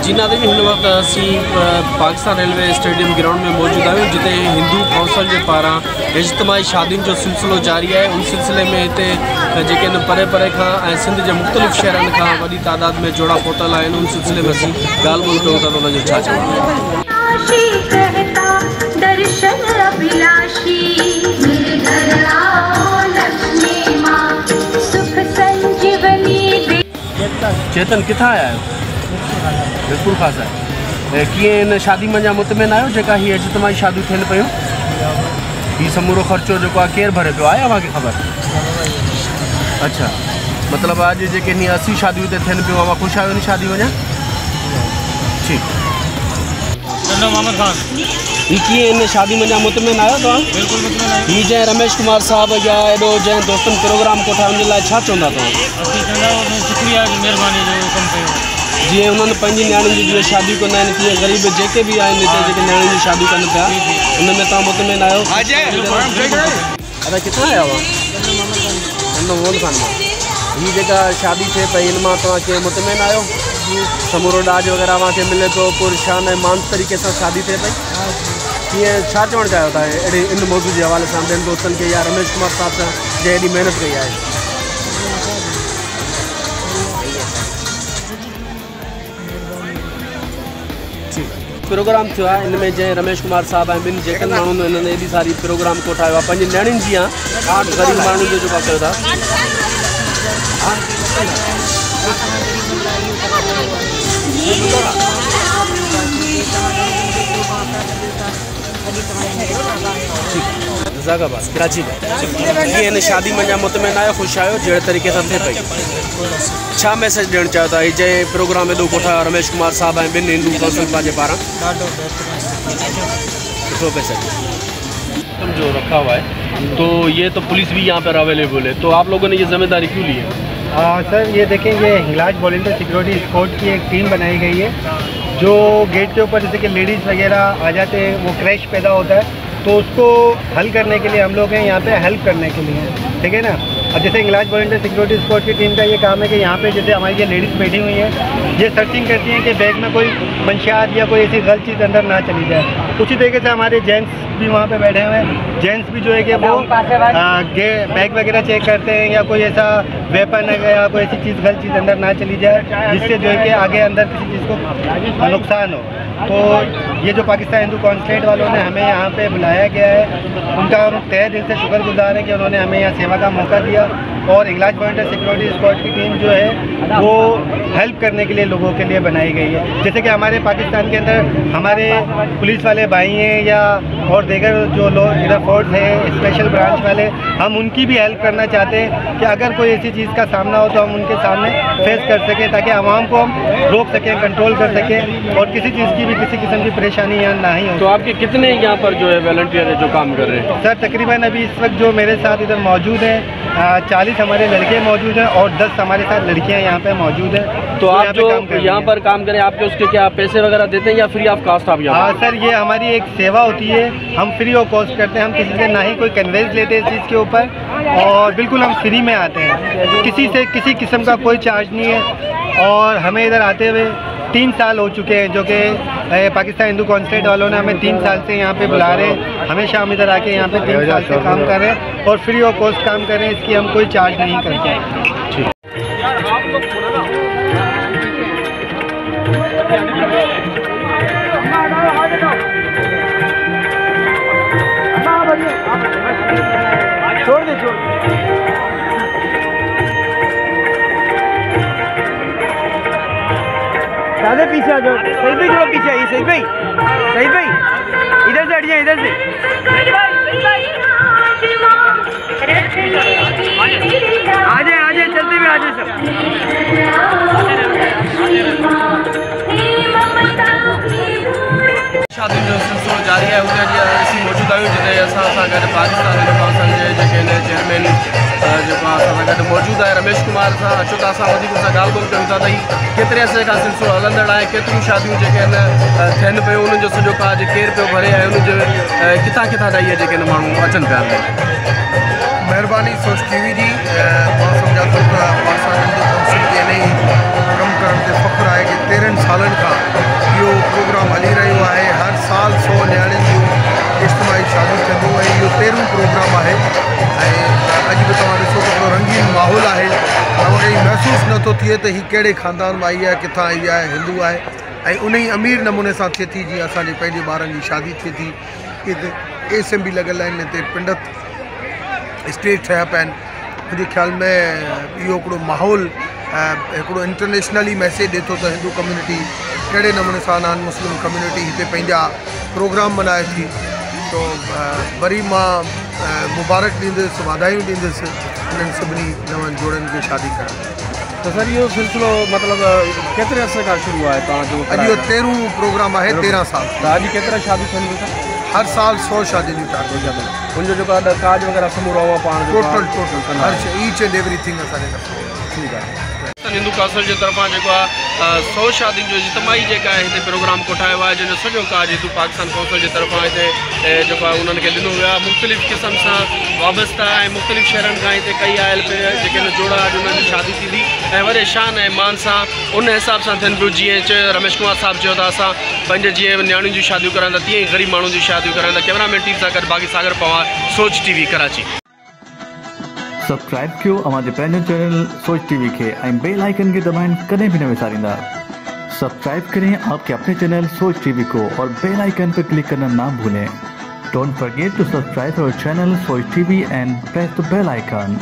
जी नाज़रीन, हिन वक्त असी पाकिस्तान रेलवे स्टेडियम ग्राउंड में मौजूद आहियूं जिते हिंदू कौंसल के पारां इज्तिमाही शादियुनि जो सिलसिलो जारी है। उन सिलसिले में इतने जेके परे परे का सिंध के मुख्तलिफ़ शहरन का वही तादाद में जोड़ा पहुतल आहिनि। उन सिलसिले में असीं ॻाल्हि ॿोल कयूं था तो उनजो छा चवणु चेतन किथां आया आहियो? बिल्कुल ख़ास है कि इन शादी में मुतमिन आयो जेका ही इज्तिमाही शादियूं थियन पियूं? ही समूरो खर्चो जो केर भरे पियो आहे अव्हांखे ख़बर? अच्छा, मतलब आज जेके नी 80 शादियूं ते थियन पियूं अव्हां ख़ुशि आहियो नी शादी वञा? ठीक। मोहम्मद खान ही कीअं इन शादी में मुतमिन आयो तव्हां? बिल्कुल मुतमिन आहियूं। ही जैं रमेश कुमार साहब या एडो जैं दोस्तन प्रोग्राम कोठा उन लाइ छा चवंदा तव्हां? शुक्रिया महिरबानी जो कम कयो। जी उन्होंने पंहिंजी न्याणियुनि जी जीअं शादियूं कंदा आहिनि तीअं ग़रीब जेके भी आहिनि हिते जेके न्याणियुनि जी शादियूं कनि पिया उनमें तव्हां मुतमिन आहियो? अरे किथां आया हुआ? मोहम्मद खान मां। ही जेका शादी थिए पई इन मां तव्हां कीअं मुतमिन आहियो? समूरो ॾाज वग़ैरह अव्हांखे मिले थो, पुरशान ऐं मान तरीक़े सां शादी थिए पई? कीअं छा चवणु चाहियो था अहिड़े इन मौज़ू जे हवाले सां ॿियनि दोस्तनि खे या रमेश कुमार साहब सां जंहिं एॾी महिनत कई आहे? प्रोग्राम थियो आहे इन में जैं रमेश कुमार साहब ऐं ॿिनि जेकनि माण्हुनि इन्हनि एॾी सारी प्रोग्राम को ठाहियो आहे पंहिंजी न्याणियुनि जी आहे ग़रीब माण्हुनि जो जेको कयो था। जज़ाकबाद कराची कीअं इन शादी में मुतमिन आयो, ख़ुशि आहियो जहिड़े तरीक़े सां थिए पई? छा मैसेज ॾियणु चाहियो था जंहिं प्रोग्राम एॾो कोठा रमेश कुमार साहब ऐं ॿिनि हिंदू कौंसल जे पारां? सुठो मैसेज जो रखा हुआ है तो ये तो पुलिस भी यहाँ पर अवेलेबल है, तो आप लोगों ने ये जिम्मेदारी क्यों ली है? सर ये देखें, ये हिंगलाज वॉलंटियर सिक्योरिटी स्क्वाड की एक टीम बनाई गई है जो गेट के ऊपर जैसे कि लेडीज़ वगैरह आ जाते हैं, वो क्रैश पैदा होता है तो उसको हल करने के लिए हम लोग हैं यहाँ पे हेल्प करने के लिए, ठीक है ना। अब जैसे हिंगलाज वॉलंटियर सिक्योरिटी स्क्वाड की टीम का ये काम है कि यहाँ पे जैसे हमारी ये लेडीज़ बैठी हुई हैं, ये सर्चिंग करती हैं कि बैग में कोई मंशियात या कोई ऐसी गलत चीज़ अंदर ना चली जाए। उसी तरीके से हमारे जेंट्स भी वहाँ पे बैठे हुए हैं, जेंट्स भी जो है कि वो बैग वगैरह चेक करते हैं या कोई ऐसा वेपन है या कोई ऐसी चीज़ गलत चीज़ अंदर ना चली जाए जिससे जो है कि आगे अंदर किसी चीज़ को नुकसान हो। तो ये जो पाकिस्तान हिंदू कॉन्सुलेट वालों ने हमें यहाँ पे बुलाया गया है, उनका हम तहे दिल से शुक्रगुजार है कि उन्होंने हमें यहाँ सेवा का मौका दिया। और हिंगलाज वॉलंटियर सिक्योरिटी स्क्वाड की टीम जो है वो हेल्प करने के लिए लोगों के लिए बनाई गई है। जैसे कि हमारे पाकिस्तान के अंदर हमारे पुलिस वाले भाई हैं या और दीगर जो लोग इधर फोर्स है स्पेशल ब्रांच वाले, हम उनकी भी हेल्प करना चाहते हैं कि अगर कोई ऐसी चीज़ का सामना हो तो हम उनके सामने फेस कर सकें ताकि आवाम को हम रोक सकें, कंट्रोल कर सकें और किसी चीज़ की भी किसी किस्म की परेशानी यहाँ ना ही हो। तो आपके कितने यहाँ पर जो है वॉलंटियर है जो काम कर रहे हैं? सर तकरीबन अभी इस वक्त जो मेरे साथ इधर मौजूद हैं 40 हमारे लड़के मौजूद हैं और 10 हमारे साथ लड़कियाँ यहाँ पे मौजूद हैं। तो आप जो यहाँ पर काम करें आपके उसके क्या पैसे वगैरह देते हैं या फ्री ऑफ कॉस्ट आप यहाँ? हाँ सर, ये हमारी एक सेवा होती है, हम फ्री ऑफ कॉस्ट करते हैं, हम किसी से ना ही कोई कन्वेंस लेते हैं इस चीज़ के ऊपर और बिल्कुल हम फ्री में आते हैं, किसी से किसी किस्म का कोई चार्ज नहीं है। और हमें इधर आते हुए 3 साल हो चुके हैं जो कि पाकिस्तान हिंदू कॉन्सुलेट वालों ने हमें 3 साल से यहाँ पे बुला रहे हैं। हमेशा हम इधर आके यहाँ पे 3 साल से काम कर रहे हैं और फ्री ऑफ कॉस्ट काम कर रहे हैं, इसकी हम कोई चार्ज नहीं करते। छोड़ दे ज़्यादा पीछे आ जाओ। सही भाई थोड़ा पीछे आइए। सही भाई इधर से हट जाए, इधर से। आ जाए चलते हुए आ जाए सब। शादी जो सिलसिलो जारी है उन असीं मौजूद आहियूं जिते असां गॾु पाकिस्तान हिंदू कौंसल जे जेके चेयरमैन जेको असां सां गॾु मौजूद आहे रमेश कुमार सां अचो था। असां वधीक सां ॻाल्हि ॿोल कयूं था त ही केतिरे अर्से खां सिलसिलो हलंदड़ आहे, केतिरियूं शादियूं जेके आहिनि थियनि पियूं, उन्हनि जो सॼो कार्ज केरु पियो भरे ऐं उनजो किथां किथां जा इहे जेके माण्हू अचनि पिया? महिरबानी सोच टीवी जी। मां सम्झां थो त पाकिस्तान हिंदू कौंसिल खे इन ई कमु करण ते फ़ख्रु आहे कि 13 सालनि खां पुछे त हीअ कहिड़े ख़ानदान मां आई आहे, किथां आई आहे, हिंदू आहे, ऐं उन ई अमीर नमूने सां थिए थी जीअं असांजे पंहिंजे ॿारनि जी शादी थिए थी। हिते एस एम बी लॻियल आहिनि, हिते पिंड स्टेज ठहिया पिया आहिनि। मुंहिंजे ख़्याल में इहो हिकिड़ो माहौल हिकिड़ो इंटरनेशनली मैसेज ॾिए थो त हिंदू कम्यूनिटी कहिड़े नमूने सां नॉन मुस्लिम कम्यूनिटी हिते पंहिंजा प्रोग्राम मल्हाए थी। तो वरी मां मुबारक ॾींदुसि, वाधायूं ॾींदुसि इन्हनि सभिनी नवनि जोड़नि खे शादी करणु। तो सर इहो सिलसिलो मतिलबु केतिरे अर्से खां शुरू आहे तव्हांजो? अॼु इहो 13 प्रोग्राम आहे, 13 साल। त अॼु केतिरा शादी थियनि थियूं सर? हर साल 100 शादियूं जी टारगेट। उनजो जेको काज वग़ैरह समूरो आहे पाण टोटल हर शइ ईच एंड एवरीथिंग असांजे तरफ़। ठीकु आहे। हिंदू काउंसिल जे तरफ़ां जेको आहे 100 शादियुनि जो इज्तिमाही जेका आहे हिते प्रोग्राम कोठायो आहे, जंहिंजो सॼो काज हिंदू पाकिस्तान काउंसिल जे तरफ़ां हिते जेको आहे उन्हनि खे ॾिनो वियो आहे। मुख़्तलिफ़ क़िस्म सां वाबस्ता ऐं मुख़्तलिफ़ शहरनि खां हिते कई आयल पे जेके जोड़ा अॼु उन्हनि जी शादी थींदी ऐं वॾे शान ऐं मान सां उन हिसाब सां थियनि पियूं। जीअं चयो रमेश कुमार साहिबु चयो था, असां पंहिंजे जीअं न्याणियुनि जूं शादियूं कराईंदा, तीअं ई ग़रीब माण्हुनि जूं शादियूं कराईंदा। कैमरामैन टीम सां गॾु बाक़ी सागर पवार, सोच टीवी कराची। सब्सक्राइब कयो हमारे पंहिंजो चैनल सोच टीवी के बेल आइकन के दबाएं कदें भी न विसारींदा। सब्सक्राइब करें आपके अपने चैनल सोच टीवी को और बेल आइकन पर क्लिक करना ना भूलें। Don't forget to subscribe our channel Soch TV and press the bell icon.